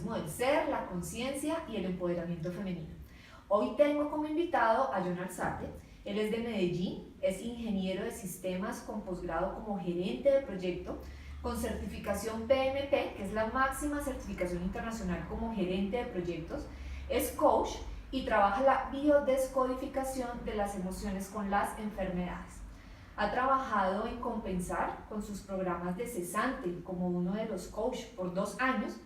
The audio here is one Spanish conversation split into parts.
dinamismo del ser, la conciencia y el empoderamiento femenino. Hoy tengo como invitado a John Alzate. Él es de Medellín, es ingeniero de sistemas con posgrado como gerente de proyecto, con certificación PMP, que es la máxima certificación internacional como gerente de proyectos, es coach y trabaja la biodescodificación de las emociones con las enfermedades. Ha trabajado en Compensar con sus programas de cesante como uno de los coach por 2 años,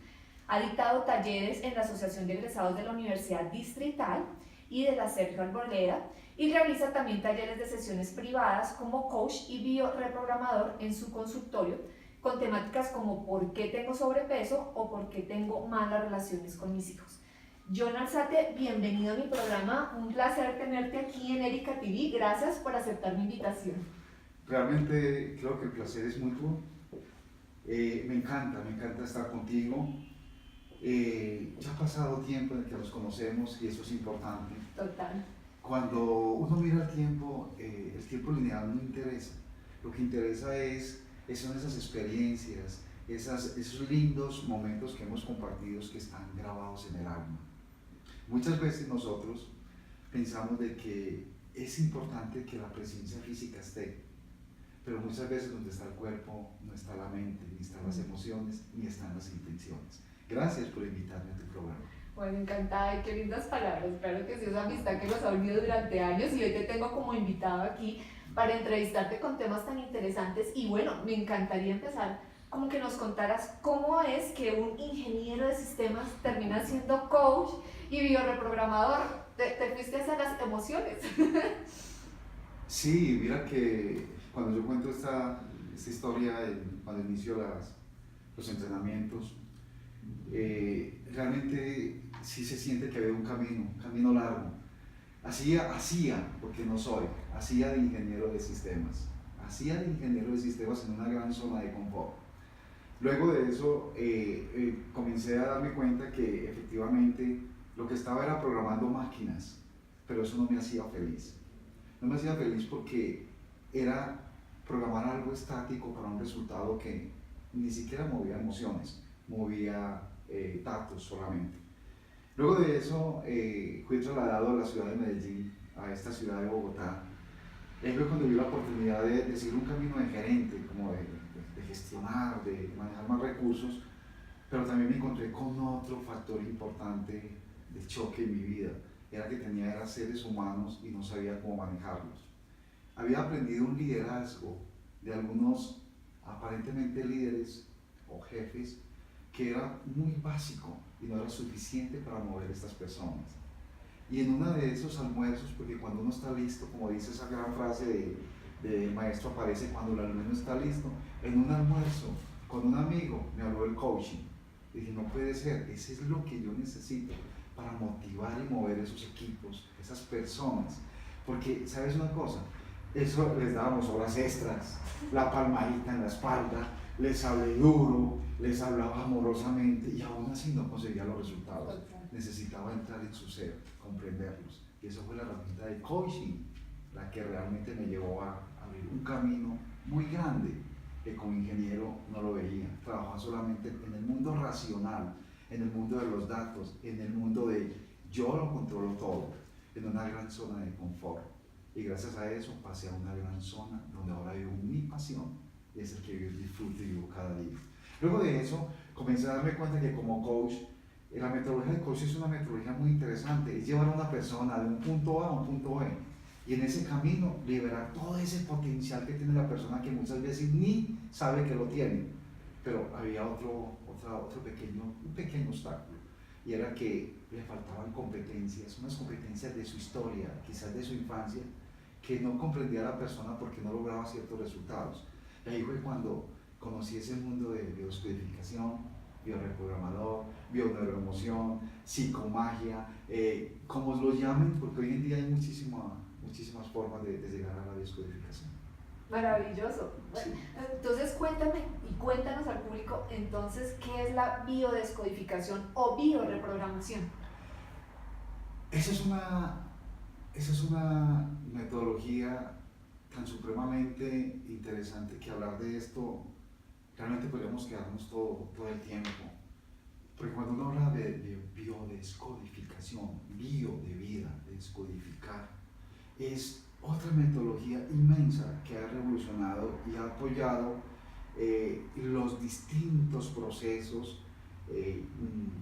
ha dictado talleres en la Asociación de Egresados de la Universidad Distrital y de la Sergio Arboleda y realiza también talleres de sesiones privadas como coach y bioreprogramador en su consultorio con temáticas como por qué tengo sobrepeso o por qué tengo malas relaciones con mis hijos. John Alzate, bienvenido a mi programa, un placer tenerte aquí en Erika TV, gracias por aceptar mi invitación. Realmente creo que el placer es mutuo. Me encanta estar contigo. Ya ha pasado tiempo en el que nos conocemos y eso es importante. Total. Cuando uno mira el tiempo lineal no interesa. Lo que interesa son esas experiencias, esos lindos momentos que hemos compartido que están grabados en el alma. Muchas veces nosotros pensamos de que es importante que la presencia física esté, pero muchas veces donde está el cuerpo no está la mente, ni están las emociones, ni están las intenciones. Gracias por invitarme a tu programa. Bueno, encantada, y qué lindas palabras. Claro que sí, esa amistad que nos ha unido durante años y hoy te tengo como invitado aquí para entrevistarte con temas tan interesantes. Y bueno, me encantaría empezar como que nos contaras cómo es que un ingeniero de sistemas termina siendo coach y bioreprogramador. Te fuiste hacia las emociones. Sí, mira que cuando yo cuento esta historia, cuando inicio los entrenamientos, realmente sí se siente que había un camino largo. Porque no soy, hacía de ingeniero de sistemas. Hacía de ingeniero de sistemas en una gran zona de confort. Luego de eso comencé a darme cuenta que efectivamente lo que estaba era programando máquinas, pero eso no me hacía feliz. No me hacía feliz porque era programar algo estático para un resultado que ni siquiera movía emociones, movía datos solamente. Luego de eso fui trasladado a la ciudad de Medellín, a esta ciudad de Bogotá. Ahí fue cuando vi la oportunidad de seguir un camino de gerente, como de gestionar, de manejar más recursos, pero también me encontré con otro factor importante de choque en mi vida. Era que tenía seres humanos y no sabía cómo manejarlos. Había aprendido un liderazgo de algunos aparentemente líderes o jefes que era muy básico y no era suficiente para mover a estas personas. Y en uno de esos almuerzos, porque cuando uno está listo, como dice esa gran frase de maestro aparece cuando el alumno está listo, en un almuerzo con un amigo me habló del coaching. Dije, no puede ser, ese es lo que yo necesito para motivar y mover esos equipos, esas personas. Porque, ¿sabes una cosa? Eso les dábamos horas extras, la palmadita en la espalda, les hablé duro, les hablaba amorosamente y aún así no conseguía los resultados. Necesitaba entrar en su ser, comprenderlos. Y eso fue la herramienta de coaching, la que realmente me llevó a abrir un camino muy grande que como ingeniero no lo veía. Trabajaba solamente en el mundo racional, en el mundo de los datos, en el mundo de yo lo controlo todo, en una gran zona de confort. Y gracias a eso pasé a una gran zona donde ahora vivo mi pasión, y es el que yo disfruto y vivo cada día. Luego de eso comencé a darme cuenta que como coach, la metodología de coach es una metodología muy interesante, es llevar a una persona de un punto A a un punto B, y en ese camino liberar todo ese potencial que tiene la persona que muchas veces ni sabe que lo tiene. Pero había un pequeño obstáculo, y era que le faltaban competencias, unas competencias de su historia, quizás de su infancia, que no comprendía a la persona porque no lograba ciertos resultados. Y ahí fue cuando conocí ese mundo de biodescodificación, bioreprogramador, bioneuroemoción, psicomagia, como lo llamen, porque hoy en día hay muchísimas formas de llegar a la biodescodificación. Maravilloso. Sí. Entonces cuéntame y cuéntanos al público entonces qué es la biodescodificación o bioreprogramación. Esa es una metodología tan supremamente interesante que hablar de esto realmente podríamos quedarnos todo el tiempo. Porque cuando uno habla de biodescodificación, bio de vida, descodificar, es otra metodología inmensa que ha revolucionado y ha apoyado los distintos procesos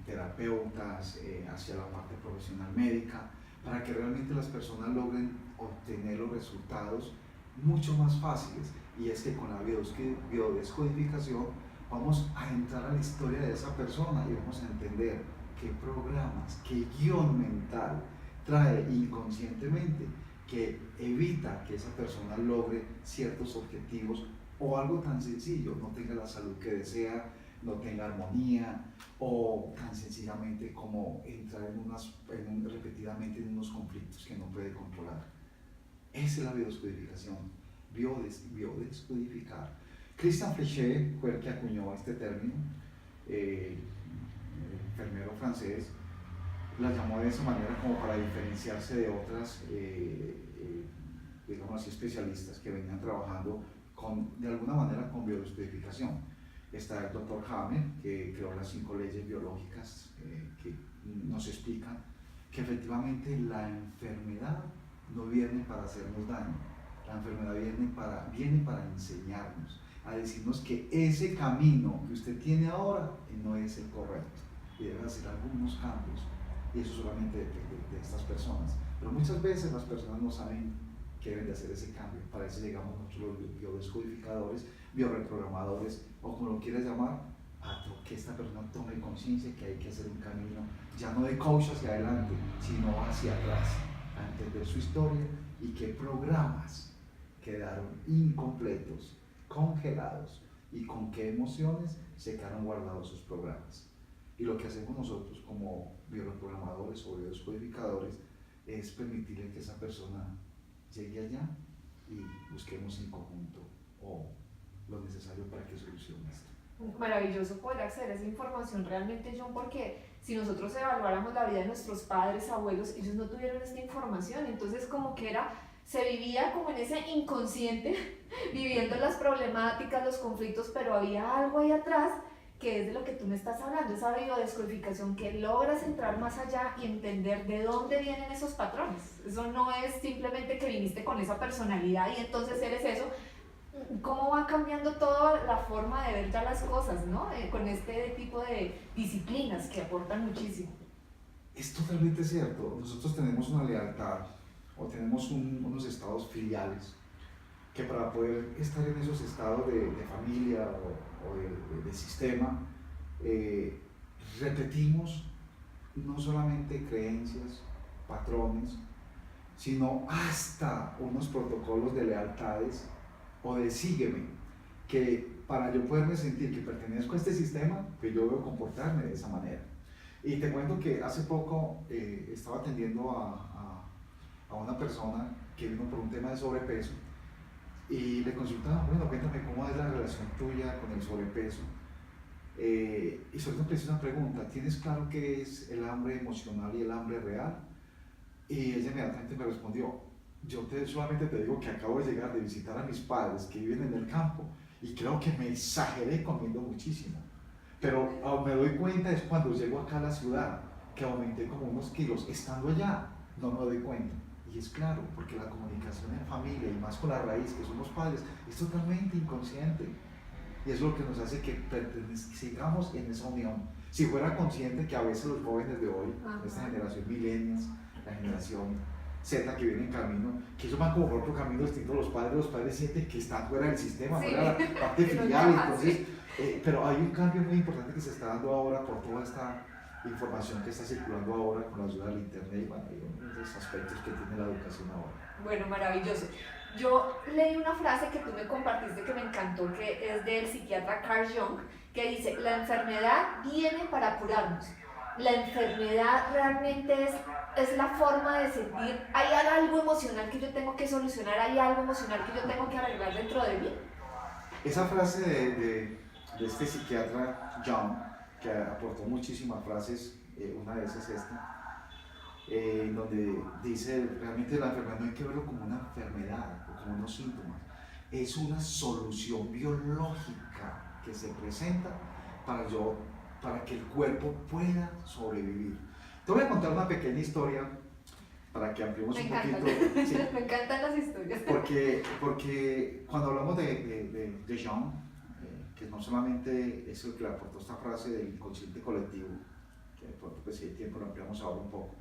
terapeutas hacia la parte profesional médica, para que realmente las personas logren obtener los resultados mucho más fáciles. Y es que con la biodescodificación vamos a entrar a la historia de esa persona y vamos a entender qué programas, qué guión mental trae inconscientemente que evita que esa persona logre ciertos objetivos, o algo tan sencillo, no tenga la salud que desea, no tenga armonía, o tan sencillamente como entrar repetidamente en unos conflictos que no puede controlar. Esa es la biodescodificación, biodescodificar. Christian Flechet fue el que acuñó este término, enfermero francés, la llamó de esa manera como para diferenciarse de otras, digamos así, especialistas que venían trabajando de alguna manera con biodescodificación. Está el doctor Hammer, que creó las 5 leyes biológicas que nos explican que efectivamente la enfermedad no viene para hacernos daño, la enfermedad viene para enseñarnos, a decirnos que ese camino que usted tiene ahora no es el correcto y debe hacer algunos cambios, y eso solamente depende de estas personas. Pero muchas veces las personas no saben que deben de hacer ese cambio. Para eso llegamos nosotros los biodescodificadores, bioreprogramadores, o como lo quieras llamar, a que esta persona tome conciencia que hay que hacer un camino ya no de coach hacia adelante, sino hacia atrás, a entender su historia y qué programas quedaron incompletos, congelados, y con qué emociones se quedaron guardados sus programas. Y lo que hacemos nosotros como bioreprogramadores o biodescodificadores es permitirle que esa persona llegue allá y busquemos en conjunto o lo necesario para que solucione esto. Maravilloso poder acceder a esa información realmente, John, porque si nosotros evaluáramos la vida de nuestros padres, abuelos, ellos no tuvieron esta información, entonces como que se vivía como en ese inconsciente, viviendo las problemáticas, los conflictos, pero había algo ahí atrás que es de lo que tú me estás hablando, esa biodescodificación que logras entrar más allá y entender de dónde vienen esos patrones. Eso no es simplemente que viniste con esa personalidad y entonces eres eso. Cómo va cambiando toda la forma de ver ya las cosas, ¿no? Con este tipo de disciplinas que aportan muchísimo. Es totalmente cierto. Nosotros tenemos una lealtad o tenemos unos estados filiales que para poder estar en esos estados de familia o de sistema, repetimos no solamente creencias, patrones, sino hasta unos protocolos de lealtades o de sígueme, que para yo poderme sentir que pertenezco a este sistema, pues yo debo comportarme de esa manera. Y te cuento que hace poco estaba atendiendo a una persona que vino por un tema de sobrepeso y le consultaba, bueno, cuéntame cómo es la relación tuya con el sobrepeso. Y sobre todo le hice una pregunta, ¿tienes claro qué es el hambre emocional y el hambre real? Y ella inmediatamente me respondió, solamente te digo que acabo de llegar de visitar a mis padres que viven en el campo y creo que me exageré comiendo muchísimo. Pero me doy cuenta es cuando llego acá a la ciudad, que aumenté como unos kilos. Estando allá, no me doy cuenta. Y es claro, porque la comunicación en familia y más con la raíz, que son los padres, es totalmente inconsciente. Y es lo que nos hace que sigamos en esa unión. Si fuera consciente que a veces los jóvenes de hoy, esta generación millennials, la generación Z que viene en camino, que ellos van como por otro camino distinto a los padres sienten que están fuera del sistema, sí, fuera de la parte filial, entonces, pero hay un cambio muy importante que se está dando ahora por toda esta información que está circulando ahora con la ayuda del internet y bueno, hay unos aspectos que tiene la educación ahora. Bueno, maravilloso. Yo leí una frase que tú me compartiste que me encantó, que es del psiquiatra Carl Jung, que dice, la enfermedad viene para curarnos. La enfermedad realmente es la forma de sentir, hay algo emocional que yo tengo que solucionar, hay algo emocional que yo tengo que arreglar dentro de mí. Esa frase de este psiquiatra Jung, que aportó muchísimas frases, una de esas es esta, donde dice realmente la enfermedad no hay que verlo como una enfermedad o como unos síntomas, es una solución biológica que se presenta para yo para que el cuerpo pueda sobrevivir. Te voy a contar una pequeña historia para que ampliemos un poquito. Sí, Me encantan las historias. porque cuando hablamos de Jung, que no solamente es el que le aportó esta frase del inconsciente colectivo, que de pronto pues, si hay tiempo lo ampliamos ahora un poco,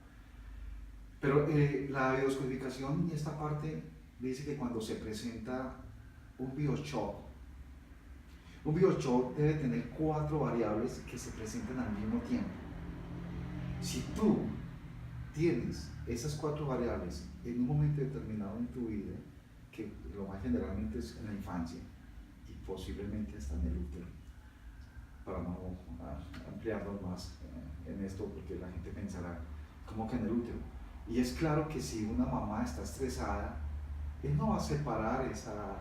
pero la biodescodificación y esta parte dice que cuando se presenta un bioshock debe tener 4 variables que se presenten al mismo tiempo. Si tú tienes esas 4 variables en un momento determinado en tu vida, que lo más generalmente es en la infancia y posiblemente hasta en el útero, para no ampliarnos más en esto, porque la gente pensará, ¿cómo que en el útero? Y es claro que si una mamá está estresada, él no va a separar esa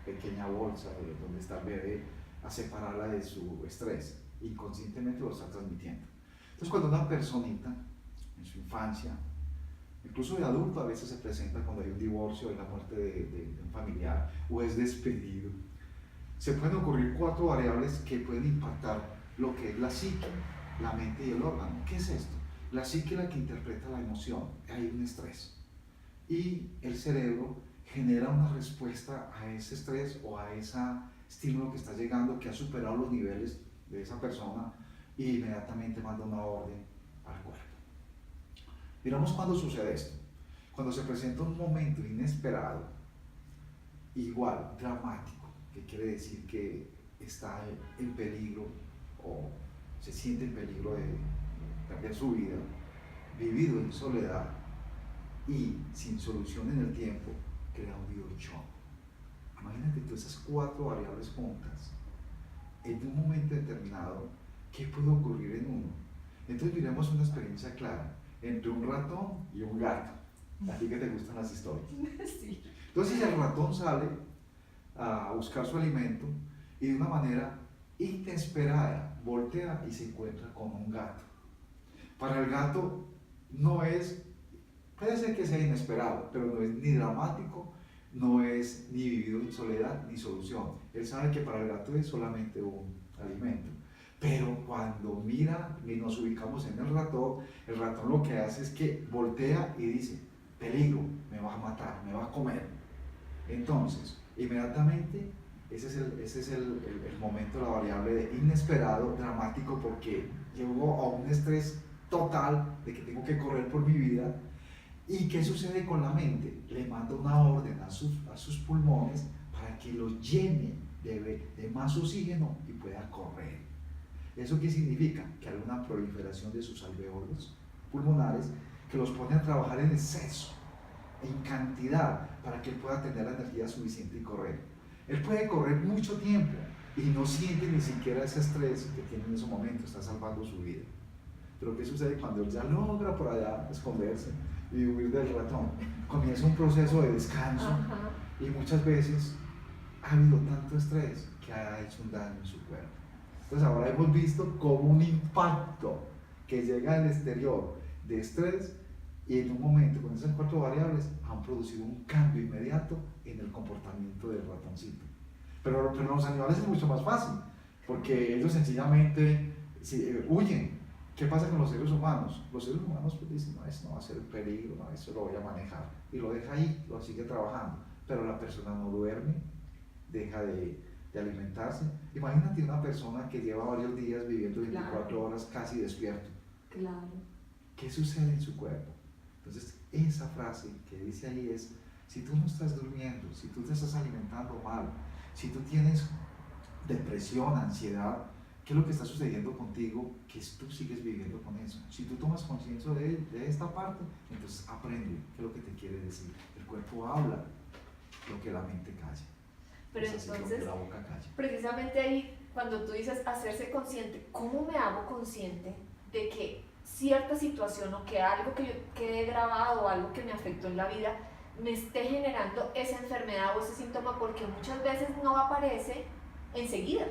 pequeña bolsa de donde está el bebé, a separarla de su estrés, inconscientemente lo está transmitiendo. Entonces cuando una personita en su infancia, incluso de adulto a veces se presenta cuando hay un divorcio, hay la muerte de un familiar o es despedido, se pueden ocurrir 4 variables que pueden impactar lo que es la psique, la mente y el órgano. ¿Qué es esto? La psique es la que interpreta la emoción, hay un estrés y el cerebro genera una respuesta a ese estrés o a ese estímulo que está llegando, que ha superado los niveles de esa persona, y inmediatamente manda una orden al cuerpo. Miramos cuándo sucede esto. Cuando se presenta un momento inesperado, igual, dramático, que quiere decir que está en peligro o se siente en peligro de perder su vida, vivido en soledad y sin solución en el tiempo, crea un bioshock. Imagínate tú esas 4 variables juntas en un momento determinado, ¿qué puede ocurrir en uno? Entonces miremos una experiencia clara entre un ratón y un gato. A ti que te gustan las historias. Sí. Entonces el ratón sale a buscar su alimento y de una manera inesperada voltea y se encuentra con un gato. Para el gato no es, puede ser que sea inesperado, pero no es ni dramático, no es ni vivido en soledad ni solución. Él sabe que para el gato es solamente un alimento. Pero cuando mira y nos ubicamos en el ratón lo que hace es que voltea y dice, peligro, me va a matar, me va a comer. Entonces, inmediatamente, ese es el momento, la variable de inesperado, dramático, porque llego a un estrés total de que tengo que correr por mi vida. ¿Y qué sucede con la mente? Le manda una orden a sus pulmones para que los llene de más oxígeno y pueda correr. ¿Eso qué significa? Que hay una proliferación de sus alvéolos pulmonares que los pone a trabajar en exceso, en cantidad, para que él pueda tener la energía suficiente y correr. Él puede correr mucho tiempo y no siente ni siquiera ese estrés que tiene en ese momento, está salvando su vida. Pero ¿qué sucede cuando él ya logra por allá esconderse y huir del ratón? Comienza un proceso de descanso. Ajá. Y muchas veces ha habido tanto estrés que ha hecho un daño en su cuerpo. Entonces ahora hemos visto como un impacto que llega al exterior de estrés y en un momento con esas 4 variables han producido un cambio inmediato en el comportamiento del ratoncito. Pero los animales es mucho más fácil, porque ellos sencillamente huyen. ¿Qué pasa con los seres humanos? Los seres humanos pues dicen, no, eso no va a ser un peligro, no, eso lo voy a manejar. Y lo deja ahí, lo sigue trabajando. Pero la persona no duerme, deja de alimentarse. Imagínate una persona que lleva varios días viviendo 24 horas casi despierto. Claro. ¿Qué sucede en su cuerpo? Entonces, esa frase que dice ahí es, si tú no estás durmiendo, si tú te estás alimentando mal, si tú tienes depresión, ansiedad, ¿qué es lo que está sucediendo contigo? Que tú sigues viviendo con eso. Si tú tomas conciencia de esta parte, entonces aprende qué es lo que te quiere decir. El cuerpo habla lo que la mente calla. Pero entonces, la boca calla. Precisamente ahí, cuando tú dices hacerse consciente, ¿cómo me hago consciente de que cierta situación o que algo que yo quede grabado o algo que me afectó en la vida me esté generando esa enfermedad o ese síntoma? Porque muchas veces no aparece enseguida.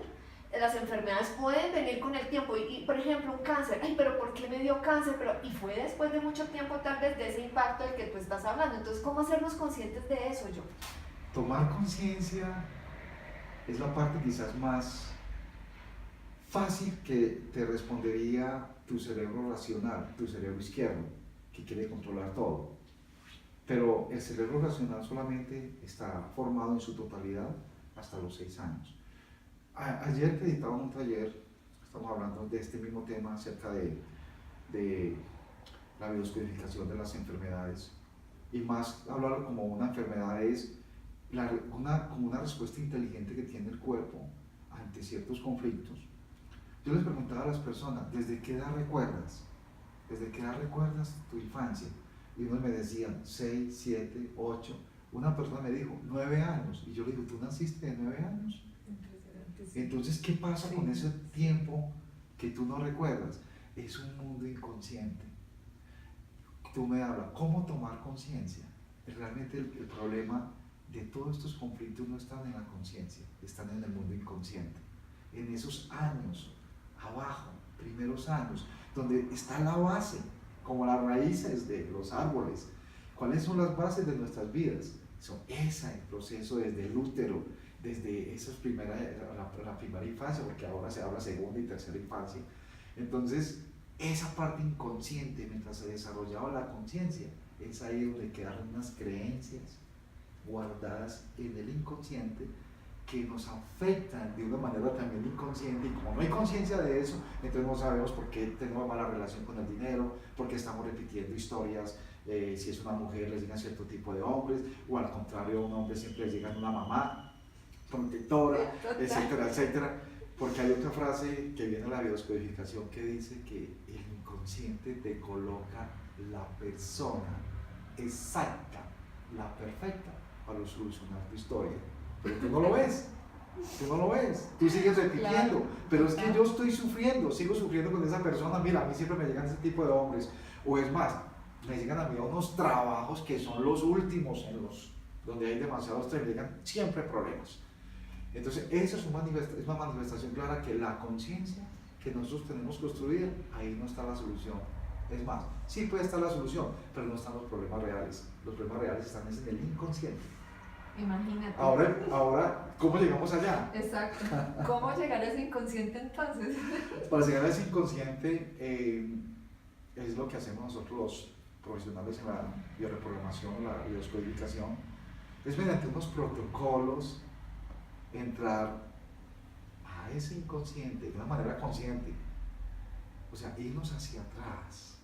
Las enfermedades pueden venir con el tiempo y por ejemplo un cáncer, ay, pero ¿por qué me dio cáncer? Y fue después de mucho tiempo tal vez de ese impacto del que tú estás hablando. Entonces, ¿cómo hacernos conscientes de eso, yo? Tomar conciencia es la parte quizás más Fácil que te respondería tu cerebro racional, tu cerebro izquierdo, que quiere controlar todo. Pero el cerebro racional solamente está formado en su totalidad hasta los 6 años. Ayer que editaba un taller, estamos hablando de este mismo tema acerca de la biodescodificación de las enfermedades, y más hablarlo como una enfermedad es como una respuesta inteligente que tiene el cuerpo ante ciertos conflictos. Yo les preguntaba a las personas, ¿desde qué edad recuerdas? ¿Desde qué edad recuerdas tu infancia? Y unos me decían 6, 7, 8. Una persona me dijo 9 años. Y yo le digo, ¿tú naciste de 9 años? Entonces, ¿qué pasa con ese tiempo que tú no recuerdas? Es un mundo inconsciente. Tú me hablas, ¿cómo tomar conciencia? Realmente el problema de todos estos conflictos no están en la conciencia, están en el mundo inconsciente. En esos años, abajo, primeros años, donde está la base, como las raíces de los árboles. ¿Cuáles son las bases de nuestras vidas? Son ese proceso desde el útero, desde esas la primera infancia, porque ahora se habla segunda y tercera infancia. Entonces, esa parte inconsciente, mientras se desarrollaba la conciencia, es ahí donde quedaron unas creencias guardadas en el inconsciente que nos afectan de una manera también inconsciente, y como no hay conciencia de eso, entonces no sabemos por qué tenemos mala relación con el dinero, por qué estamos repitiendo historias, si es una mujer les llegan cierto tipo de hombres, o al contrario a un hombre siempre les llegan una mamá protectora, etcétera, etcétera, porque hay otra frase que viene en la biodescodificación que dice que el inconsciente te coloca la persona exacta, la perfecta para solucionar tu historia. Pero tú no lo ves, tú sigues repitiendo, claro, pero es que yo estoy sufriendo, sigo sufriendo con esa persona. Mira, a mí siempre me llegan ese tipo de hombres, o es más, me llegan a mí a unos trabajos que son los últimos donde hay demasiados estrés, me llegan siempre problemas. Entonces esa es una manifestación clara que la conciencia que nosotros tenemos construida, ahí no está la solución. Es más, sí puede estar la solución, pero no están los problemas reales. Los problemas reales están en el inconsciente. Imagínate. Ahora, ¿cómo llegamos allá? Exacto. ¿Cómo llegar a ese inconsciente entonces? Para llegar a ese inconsciente es lo que hacemos nosotros los profesionales en la bioreprogramación, la biodescodificación, es mediante unos protocolos entrar a ese inconsciente de una manera consciente, o sea, irnos hacia atrás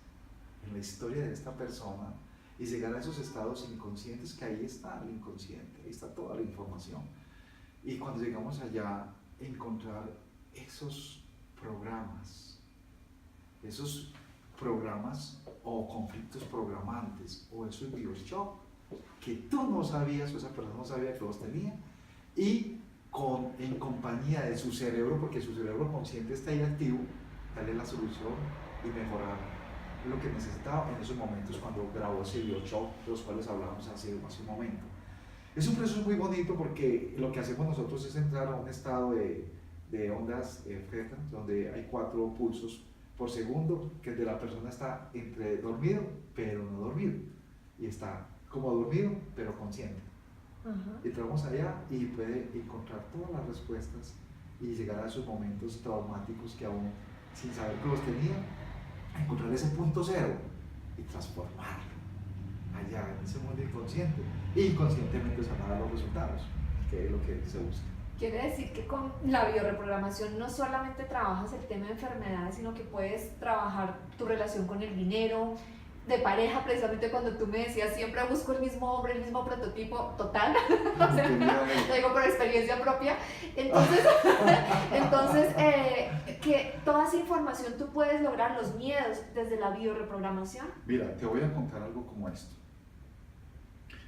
en la historia de esta persona y llegar a esos estados inconscientes, que ahí está el inconsciente, ahí está toda la información. Y cuando llegamos allá, encontrar esos programas o conflictos programantes o esos bioshock que tú no sabías o esa persona no sabía que los tenía, y en compañía de su cerebro, porque su cerebro consciente está ahí activo, darle la solución y mejorar lo que necesitaba en esos momentos cuando grabó ese bioshock de los cuales hablábamos hace un momento. Es un proceso muy bonito porque lo que hacemos nosotros es entrar a un estado de ondas θ, donde hay 4 pulsos por segundo, que el de la persona está entre dormido pero no dormido, y está como dormido pero consciente. Entramos allá y puede encontrar todas las respuestas y llegar a esos momentos traumáticos que aún sin saber que los tenía, encontrar ese punto cero y transformarlo allá en ese mundo inconsciente, e inconscientemente sanar los resultados, que es lo que se busca. Quiere decir que con la bioreprogramación no solamente trabajas el tema de enfermedades, sino que puedes trabajar tu relación con el dinero, de pareja, precisamente cuando tú me decías siempre busco el mismo hombre, el mismo prototipo, total, o sea, lo digo por experiencia propia. Entonces que toda esa información tú puedes lograr los miedos desde la bioreprogramación. Mira, te voy a contar algo como esto.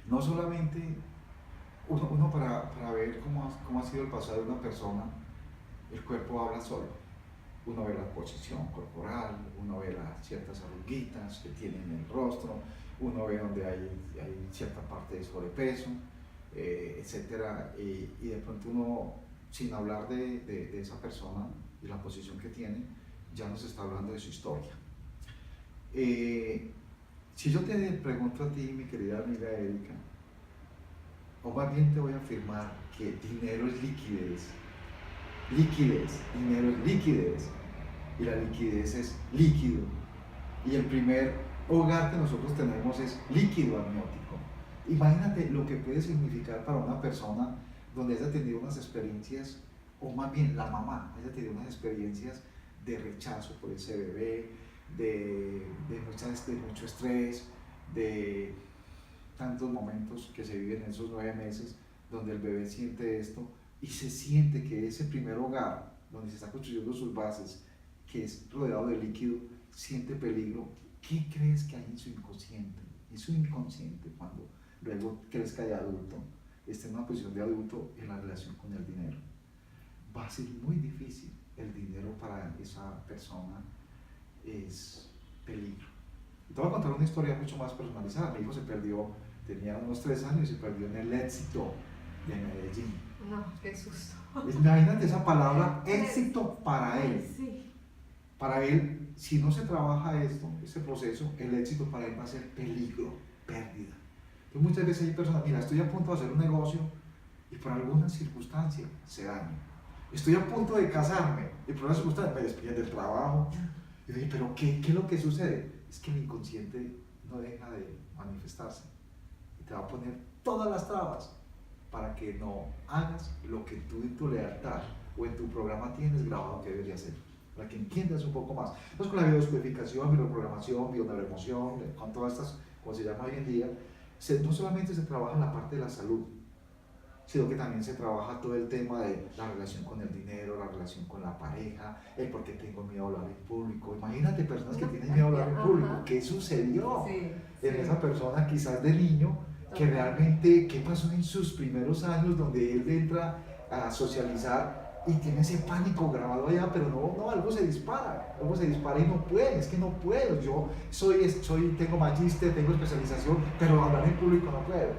No solamente uno para ver cómo ha sido el pasado de una persona, el cuerpo habla solo. Uno ve la posición corporal, uno ve las ciertas arruguitas que tiene en el rostro, uno ve donde hay cierta parte de sobrepeso, etcétera, y de pronto uno, sin hablar de esa persona y la posición que tiene, ya nos está hablando de su historia. Si yo te pregunto a ti, mi querida amiga Erika, o más bien te voy a afirmar que dinero es liquidez, liquidez, dinero es liquidez y la liquidez es líquido. Y el primer hogar que nosotros tenemos es líquido amniótico. Imagínate lo que puede significar para una persona donde haya tenido unas experiencias, o más bien la mamá haya tenido unas experiencias de rechazo por ese bebé, de mucho estrés, de tantos momentos que se viven en esos 9 meses donde el bebé siente esto y se siente que ese primer hogar donde se está construyendo sus bases, que es rodeado de líquido, siente peligro. ¿Qué crees que hay en su inconsciente? En su inconsciente, cuando luego crezca de adulto, esté en una posición de adulto en la relación con el dinero. Va a ser muy difícil. El dinero para esa persona es peligro. Te voy a contar una historia mucho más personalizada. Mi hijo se perdió, tenía unos 3 años y se perdió en el éxito de Medellín. No, qué susto. Imagínate esa palabra, éxito para él. Sí. Para él, si no se trabaja esto, ese proceso, el éxito para él va a ser peligro, pérdida. Entonces muchas veces hay personas, mira, estoy a punto de hacer un negocio y por alguna circunstancia se daña. Estoy a punto de casarme y por una circunstancia me despiden del trabajo. Y yo dije, pero ¿qué es lo que sucede? Es que el inconsciente no deja de manifestarse y te va a poner todas las trabas para que no hagas lo que tú en tu lealtad o en tu programa tienes grabado que deberías hacer, para que entiendas un poco más. Entonces con la biodescodificación, bioprogramación, bioneuroemoción, con todas estas, como se llama hoy en día, no solamente se trabaja en la parte de la salud, sino que también se trabaja todo el tema de la relación con el dinero, la relación con la pareja, el por qué tengo miedo a hablar en público. Imagínate personas que tienen miedo a hablar en público. ¿Qué sucedió en esa persona quizás de niño? Que realmente, ¿qué pasó en sus primeros años donde él entra a socializar y tiene ese pánico grabado allá? Pero no, algo se dispara y no puede, es que no puedo. Yo tengo magíster, tengo especialización, pero hablar en público no puedo.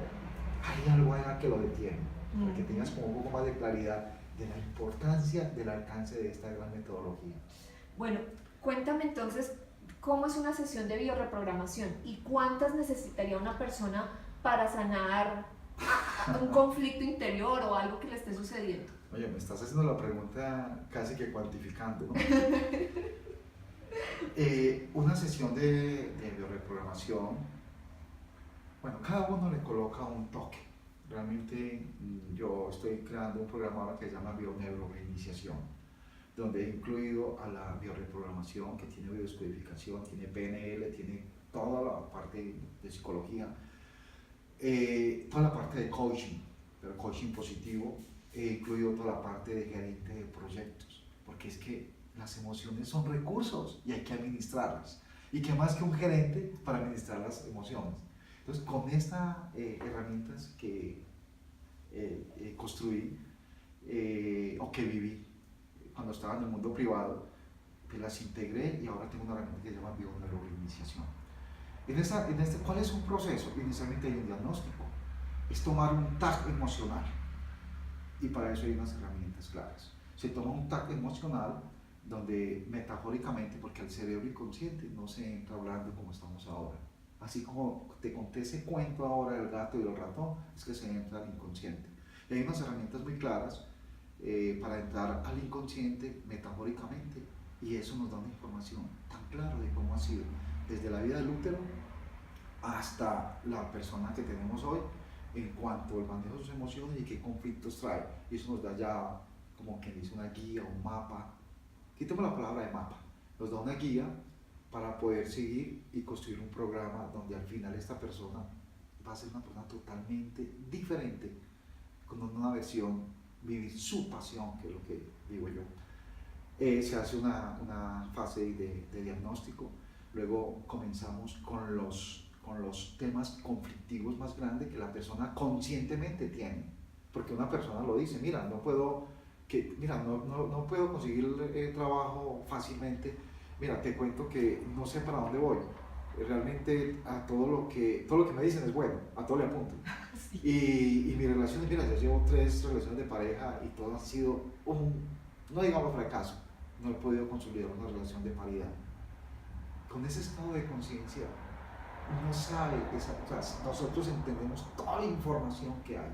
Hay algo allá que lo detiene. Para que tengas como un poco más de claridad de la importancia del alcance de esta gran metodología. Bueno, cuéntame entonces cómo es una sesión de bioreprogramación y cuántas necesitaría una persona para sanar un conflicto interior o algo que le esté sucediendo. Oye, me estás haciendo la pregunta casi que cuantificando, ¿no? Una sesión de bioreprogramación, bueno, cada uno le coloca un toque. Realmente yo estoy creando un programa ahora que se llama Bioneuroiniciación, donde he incluido a la bioreprogramación, que tiene biodescodificación, tiene PNL, tiene toda la parte de psicología, toda la parte de coaching, pero coaching positivo. He incluido toda la parte de gerente de proyectos, porque es que las emociones son recursos y hay que administrarlas. Y qué más que un gerente para administrar las emociones. Entonces, con estas herramientas que construí o que viví cuando estaba en el mundo privado, que las integré y ahora tengo una herramienta que se llama bioneuroiniciación. ¿Cuál es un proceso? Inicialmente hay un diagnóstico, es tomar un tag emocional y para eso hay unas herramientas claras. Se toma un tag emocional donde metafóricamente, porque al cerebro inconsciente no se entra hablando como estamos ahora. Así como te conté ese cuento ahora del gato y el ratón, es que se entra al inconsciente. Y hay unas herramientas muy claras para entrar al inconsciente metafóricamente y eso nos da una información tan clara de cómo ha sido desde la vida del útero hasta la persona que tenemos hoy en cuanto al manejo de sus emociones y qué conflictos trae. Y eso nos da ya, como quien dice, una guía, un mapa. Quitemos la palabra de mapa, nos da una guía para poder seguir y construir un programa donde al final esta persona va a ser una persona totalmente diferente, con una versión, vivir su pasión, que es lo que digo yo. Se hace una fase de diagnóstico, luego comenzamos con los temas conflictivos más grandes que la persona conscientemente tiene, porque una persona lo dice, mira, no puedo conseguir trabajo fácilmente. Mira, te cuento que no sé para dónde voy. Realmente a todo lo que me dicen es bueno, a todo le apunto. Sí. Y mis relaciones, mira, yo llevo 3 relaciones de pareja y todas han sido no digamos fracaso, no he podido consolidar una relación de paridad. Con ese estado de conciencia, uno sabe, nosotros entendemos toda la información que hay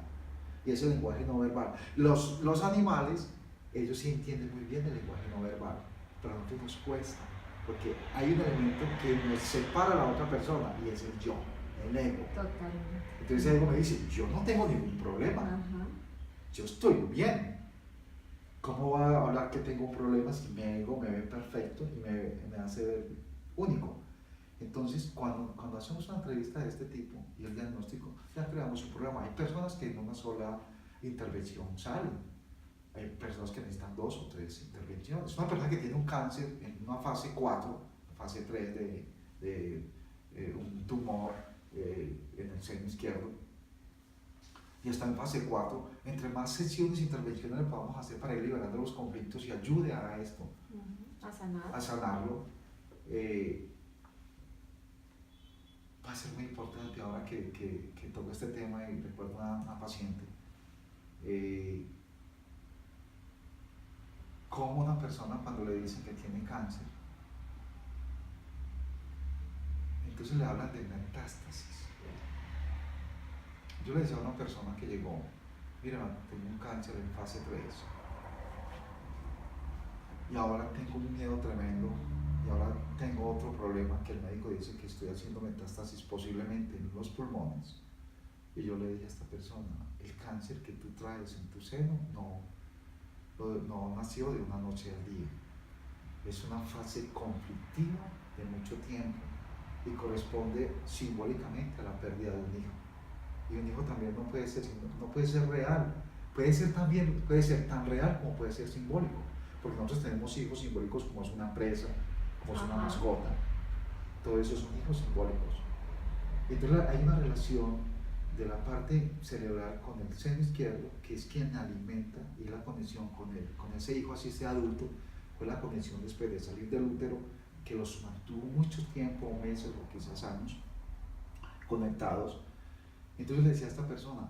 y ese lenguaje no verbal. Los animales ellos sí entienden muy bien el lenguaje no verbal, pero a nosotros nos cuesta, porque hay un elemento que nos separa a la otra persona y es el yo, el ego. Totalmente. Entonces el ego me dice, yo no tengo ningún problema, Ajá. yo estoy bien. ¿Cómo va a hablar que tengo un problema si mi ego me ve perfecto y me hace ver único? Entonces, cuando hacemos una entrevista de este tipo y el diagnóstico, ya creamos un programa. Hay personas que en una sola intervención salen. Hay personas que necesitan 2 o 3 intervenciones. Una persona que tiene un cáncer en una fase 4, fase 3 de un tumor en el seno izquierdo, y está en fase 4, entre más sesiones e intervenciones le podamos hacer para ir liberando los conflictos y ayude a esto, A a sanarlo, va a ser muy importante. Ahora que toco este tema y recuerdo a una paciente, como una persona cuando le dicen que tiene cáncer, entonces le hablan de metástasis. Yo le decía a una persona que llegó, mira, tengo un cáncer en fase 3 y ahora tengo un miedo tremendo y ahora tengo otro problema que el médico dice que estoy haciendo metástasis posiblemente en los pulmones. Y yo le dije a esta persona, el cáncer que tú traes en tu seno no nació de una noche al día, es una fase conflictiva de mucho tiempo y corresponde simbólicamente a la pérdida de un hijo. Y un hijo también no puede ser real, puede ser tan real como puede ser simbólico, porque nosotros tenemos hijos simbólicos como es una empresa, como es una mascota, todo eso son hijos simbólicos. Entonces hay una relación de la parte cerebral con el seno izquierdo, que es quien alimenta, y la conexión con ese hijo, así sea adulto, fue la conexión después de salir del útero, que los mantuvo mucho tiempo, meses o quizás años, conectados. Entonces le decía a esta persona,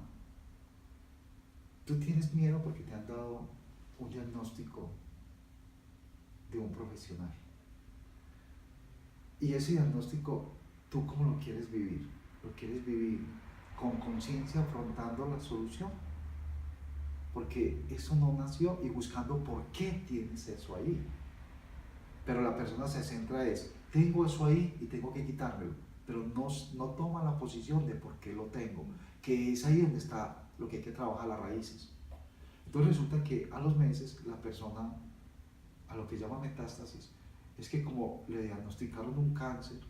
tú tienes miedo porque te han dado un diagnóstico de un profesional. Y ese diagnóstico, ¿tú cómo lo quieres vivir? ¿Lo quieres vivir con conciencia afrontando la solución? Porque eso no nació y buscando por qué tienes eso ahí. Pero la persona se centra tengo eso ahí y tengo que quitármelo, pero no toma la posición de por qué lo tengo, que es ahí donde está lo que hay que trabajar, las raíces. Entonces resulta que a los meses la persona, a lo que llama metástasis, es que como le diagnosticaron un cáncer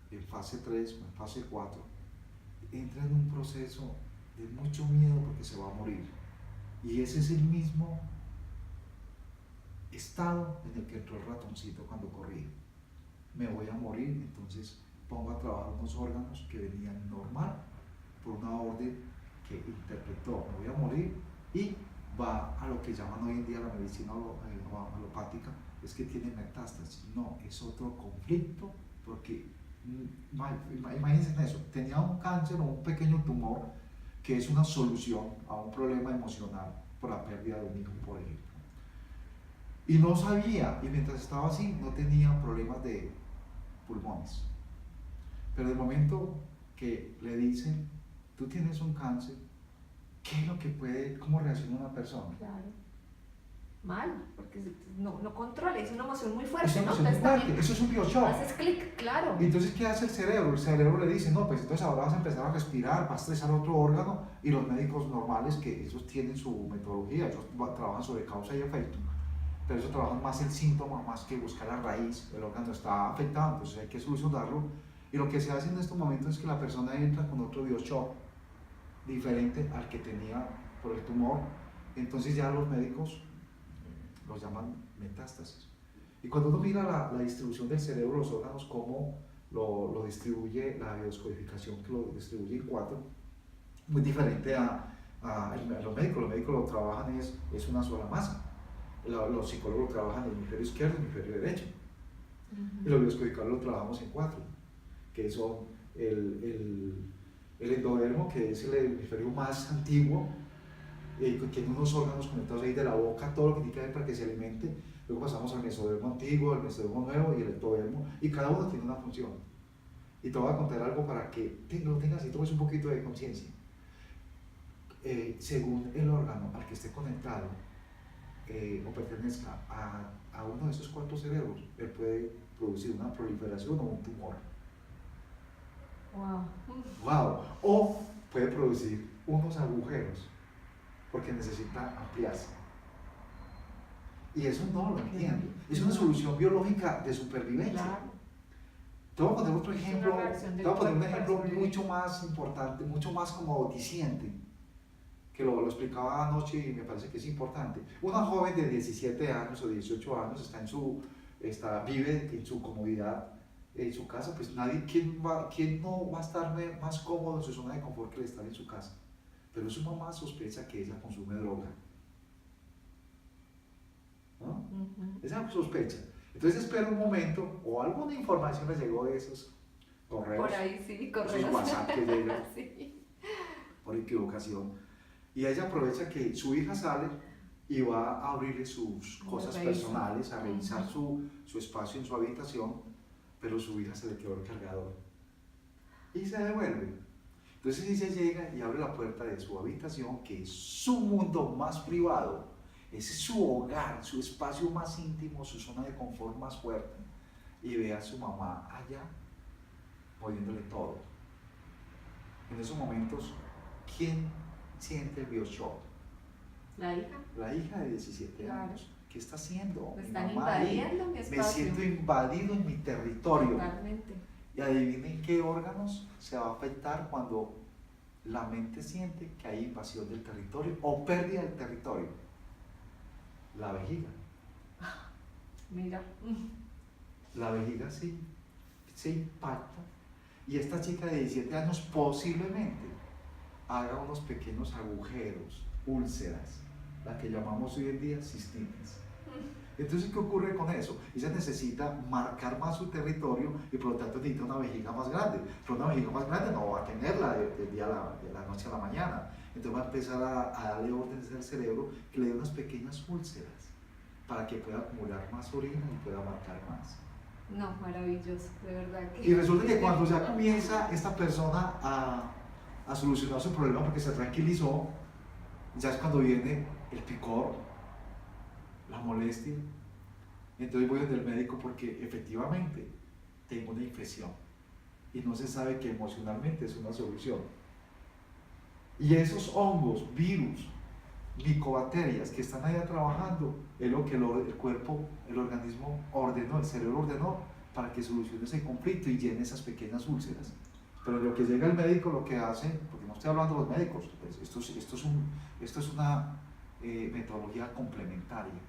en fase 3 o en fase 4, entra en un proceso de mucho miedo porque se va a morir. Y ese es el mismo estado en el que entró el ratoncito cuando corría. Me voy a morir, entonces pongo a trabajar unos órganos que venían normal por una orden que interpretó, me voy a morir, y va a lo que llaman hoy en día la medicina alopática, es que tiene metástasis. No, es otro conflicto, porque imagínense en eso, tenía un cáncer o un pequeño tumor que es una solución a un problema emocional por la pérdida de un hijo, por ejemplo. Y no sabía, y mientras estaba así no tenía problemas de pulmones. Pero en el momento que le dicen, tú tienes un cáncer, ¿qué es lo que cómo reacciona una persona? Claro. Mal, porque no controla, es una emoción muy fuerte, Es una ¿no? emoción muy Entonces fuerte, eso es un bioshock. haces clic, claro. Y entonces, ¿qué hace el cerebro? El cerebro le dice, no, pues entonces ahora vas a empezar a respirar, vas a estresar otro órgano, y los médicos normales, que ellos tienen su metodología, ellos trabajan sobre causa y efecto, pero ellos trabajan más el síntoma, más que buscar la raíz, el órgano está afectado, entonces hay que solucionarlo, y lo que se hace en estos momentos es que la persona entra con otro bioshock diferente al que tenía por el tumor, entonces ya los médicos los llaman metástasis. Y cuando uno mira la distribución del cerebro, los órganos, cómo lo distribuye la biodescodificación, que lo distribuye en 4, muy diferente a los médicos. Los médicos lo trabajan, es una sola masa. Los psicólogos lo trabajan en el hemisferio izquierdo y el hemisferio derecho. Y los biodescodificadores lo trabajamos en 4, que son el endodermo, que es el hemisferio más antiguo, que tiene unos órganos conectados ahí de la boca, todo lo que tiene que ver para que se alimente. Luego pasamos al mesodermo antiguo, al mesodermo nuevo y el ectodermo, y cada uno tiene una función. Y te voy a contar algo para que lo tengas y tomes un poquito de conciencia. Según el órgano al que esté conectado, o pertenezca a uno de esos 4 cerebros, él puede producir una proliferación o un tumor. Wow. Wow. O puede producir unos agujeros porque necesita ampliarse. Y eso no lo entiendo. Es una solución biológica de supervivencia. Claro. Te voy a poner otro ejemplo, te voy a poner un ejemplo cuerpo para mucho más importante, mucho más como diciente, que lo explicaba anoche y me parece que es importante. Una joven de 17 años o 18 años vive en su comodidad, en su casa, pues ¿quién no va a estar más cómodo en su zona de confort que estar en su casa? Pero su mamá sospecha que ella consume droga. ¿No? Esa sospecha. Entonces espera un momento, o alguna información le llegó de esos correos, por ahí sí, correos, esos WhatsApp que llegan sí. por equivocación, y ella aprovecha que su hija sale y va a abrirle sus cosas personales, a revisar su espacio en su habitación, pero su hija se le quedó el cargador y se devuelve. Entonces ella llega y abre la puerta de su habitación, que es su mundo más privado, ese es su hogar, su espacio más íntimo, su zona de confort más fuerte, y ve a su mamá allá moviéndole todo. En esos momentos, ¿quién siente el bioshock? La hija. La hija de 17 años. ¿Qué está haciendo? Me están invadiendo mi espacio. Me siento invadido en mi territorio. Totalmente. Y adivinen qué órganos se va a afectar cuando la mente siente que hay invasión del territorio o pérdida del territorio. La vejiga. Mira. La vejiga sí se impacta, y esta chica de 17 años posiblemente haga unos pequeños agujeros, úlceras, la que llamamos hoy en día cistitis. Entonces, ¿qué ocurre con eso? Ella necesita marcar más su territorio y por lo tanto necesita una vejiga más grande. Pero una vejiga más grande no va a tenerla de la noche a la mañana. Entonces va a empezar a darle órdenes al cerebro que le dé unas pequeñas úlceras para que pueda acumular más orina y pueda marcar más. No, maravilloso, de verdad que... Y resulta que cuando ya comienza esta persona a solucionar su problema porque se tranquilizó, ya es cuando viene el picor, la molestia. Entonces voy al médico porque efectivamente tengo una infección y no se sabe que emocionalmente es una solución. Y esos hongos, virus, micobacterias que están allá trabajando es lo que el cuerpo, el organismo ordenó, el cerebro ordenó para que solucione ese conflicto y llene esas pequeñas úlceras. Pero lo que llega el médico, lo que hace, porque no estoy hablando de los médicos, pues esto es una metodología complementaria,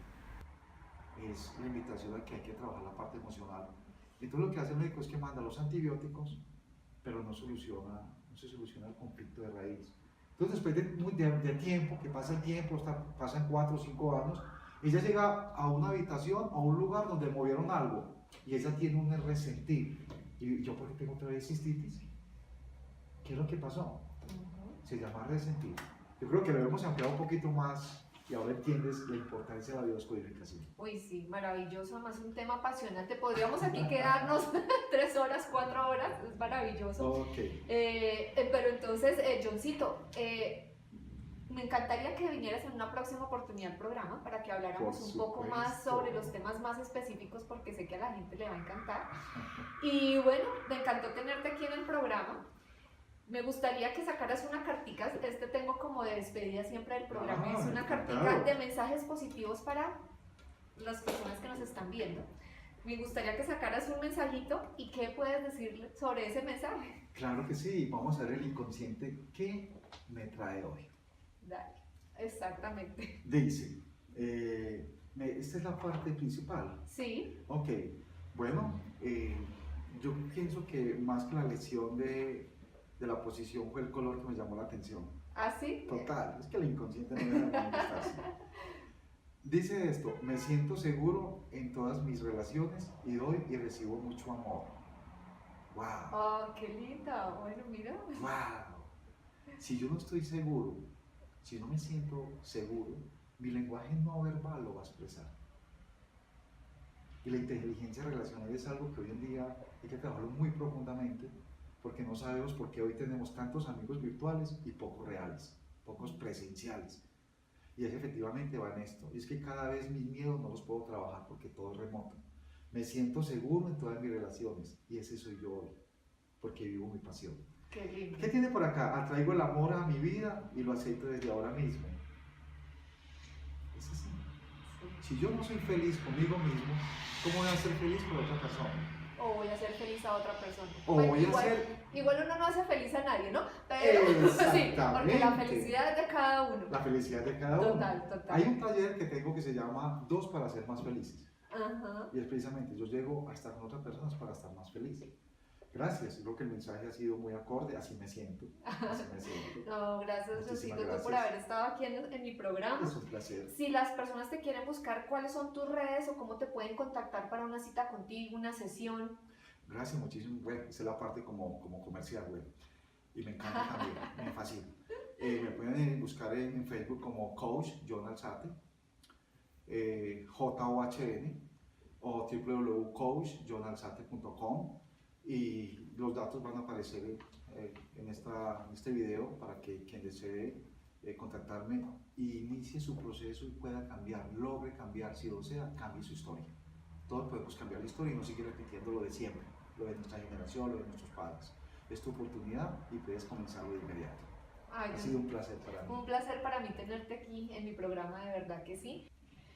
es la invitación a que hay que trabajar la parte emocional. Entonces lo que hace el médico es que manda los antibióticos, pero no se soluciona el conflicto de raíz. Entonces después de tiempo, que pasa el tiempo, pasan 4 o 5 años, ella llega a una habitación, a un lugar donde movieron algo, y ella tiene un resentir. ¿Y yo por qué tengo otra vez cistitis? ¿Qué es lo que pasó? Se llama resentir. Yo creo que lo hemos ampliado un poquito más y ahora entiendes la importancia de la biodescodificación. Uy, sí, maravilloso, además un tema apasionante. Podríamos aquí quedarnos 3 horas, 4 horas, es maravilloso. Okay. Pero entonces, Johncito, me encantaría que vinieras en una próxima oportunidad al programa para que habláramos un poco más sobre los temas más específicos, porque sé que a la gente le va a encantar. Y bueno, me encantó tenerte aquí en el programa. Me gustaría que sacaras una cartica, tengo como de despedida siempre del programa, es una cartica de mensajes positivos para las personas que nos están viendo. Me gustaría que sacaras un mensajito y qué puedes decirle sobre ese mensaje. Claro que sí, vamos a ver el inconsciente que me trae hoy. Dale, exactamente. Dice, esta es la parte principal. Sí. Ok, bueno, yo pienso que más que la lección de la posición fue el color que me llamó la atención. ¿Ah, sí? Total, es que el inconsciente no me da así. Dice esto: me siento seguro en todas mis relaciones y doy y recibo mucho amor. ¡Wow! ¡Oh, qué linda! Bueno, mira. ¡Wow! Si yo no estoy seguro, si no me siento seguro, mi lenguaje no verbal lo va a expresar. Y la inteligencia relacional es algo que hoy en día hay que trabajarlo muy profundamente, porque no sabemos por qué hoy tenemos tantos amigos virtuales y pocos reales, pocos presenciales. Y es efectivamente va en esto. Y es que cada vez mis miedos no los puedo trabajar porque todo es remoto. Me siento seguro en todas mis relaciones y ese soy yo hoy, porque vivo mi pasión. Qué lindo. ¿Qué tiene por acá? Atraigo el amor a mi vida y lo acepto desde ahora mismo. Es así. Si yo no soy feliz conmigo mismo, ¿cómo voy a ser feliz con otra persona? O voy a hacer feliz a otra persona. O Bueno, voy a igual, ser... igual uno no hace feliz a nadie, ¿no? Pero sí, porque la felicidad es de cada uno. La felicidad de cada uno. Total, total. Hay un taller que tengo que se llama Dos para ser más felices. Ajá. Y es precisamente, yo llego a estar con otras personas para estar más feliz. Gracias, creo que el mensaje ha sido muy acorde, así me siento. Así me siento. No, gracias, Muchísimas Josito, por haber estado aquí en mi programa. Es un placer. Si las personas te quieren buscar, ¿cuáles son tus redes o cómo te pueden contactar para una cita contigo, una sesión? Gracias, muchísimo. Bueno, esa es la parte como comercial, güey. Y me encanta también, me fascina. Me pueden buscar en Facebook como Coach John Alzate, JOHN o www.coachjohnalzate.com y los datos van a aparecer en este video para que quien desee contactarme inicie su proceso y pueda cambiar, logre cambiar, si lo desea, cambie su historia. Todos podemos cambiar la historia y no seguir repitiendo lo de siempre, lo de nuestra generación, lo de nuestros padres. Es tu oportunidad y puedes comenzarlo de inmediato. Ay, ha sido un placer para mí. Un placer para mí tenerte aquí en mi programa, de verdad que sí.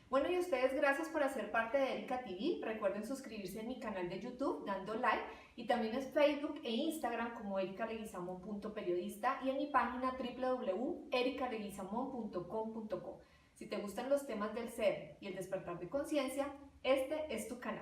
Bueno, y ustedes gracias por hacer parte de Erika TV. Recuerden suscribirse en mi canal de YouTube dando like y también en Facebook e Instagram como ericaleguizamon.periodista y en mi página www.ericaleguizamon.com.co. Si te gustan los temas del ser y el despertar de conciencia, este es tu canal.